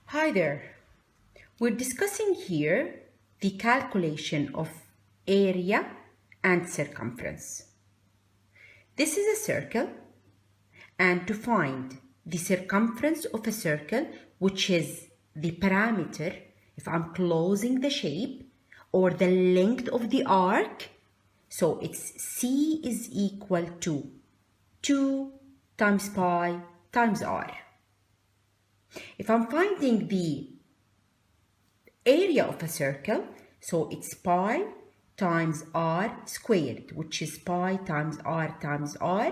Hi there. We're discussing here the calculation of area and circumference. This is a circle, and to find the circumference of a circle, which is the parameter if I'm closing the shape, or the length of the arc, so it's C is equal to 2 times pi times r. If I'm finding the area of a circle, so it's pi times r squared, which is pi times r times r.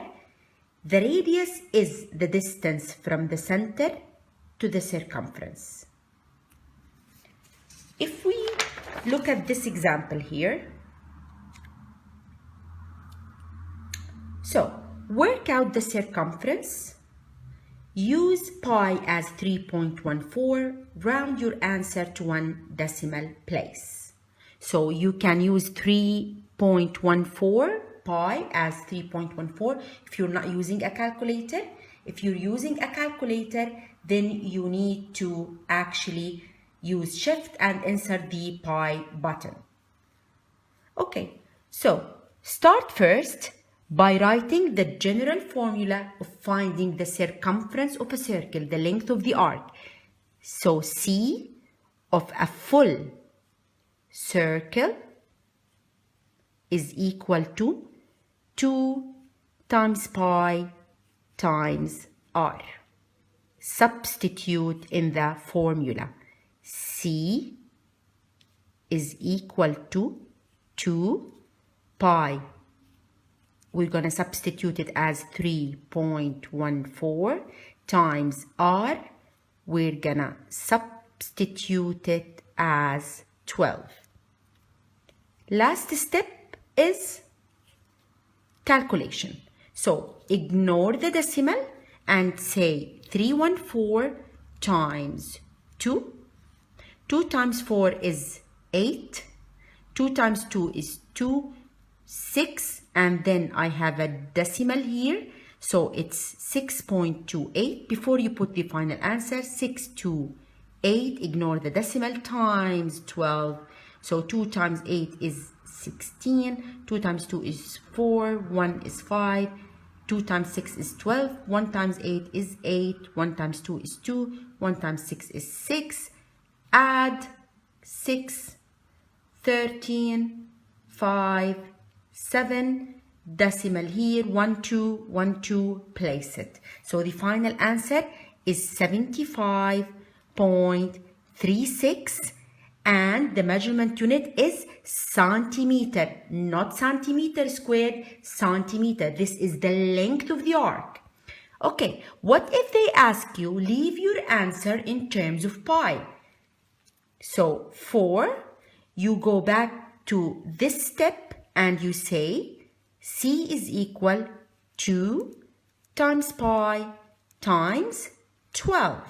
The radius is the distance from the center to the circumference. If we look at this example here, so work out the circumference. Use pi as 3.14, round your answer to 1 decimal place. So you can use 3.14, pi as 3.14 if you're not using a calculator. If you're using a calculator, then you need to actually use shift and insert the pi button. Okay, so start first by writing the general formula of finding the circumference of a circle, the length of the arc. So C of a full circle is equal to 2 times pi times r. Substitute in the formula. C is equal to 2 pi. We're going to substitute it as 3.14 times r. We're going to substitute it as 12. Last step is calculation. So ignore the decimal and say 314 times 2. 2 times 4 is 8. 2 times 2 is 2. 6, and then I have a decimal here, so it's 6.28. Before you put the final answer, 628, ignore the decimal, times 12. So 2 times 8 is 16, 2 times 2 is 4, 1 is 5, 2 times 6 is 12, 1 times 8 is 8, 1 times 2 is 2, 1 times 6 is 6, add 6, 13, 5, 7, decimal here, 1, 2, 1, 2, place it. So the final answer is 75.36, and the measurement unit is centimeter, not centimeter squared, centimeter. This is the length of the arc. Okay, what if they ask you, leave your answer in terms of pi? So you go back to this step, and you say C is equal to 2 times pi times 12.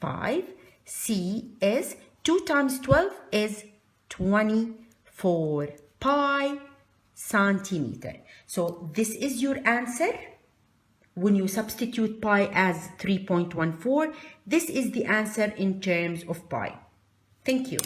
5. C is 2 times 12 is 24 pi centimeter. So this is your answer. When you substitute pi as 3.14, this is the answer in terms of pi. Thank you.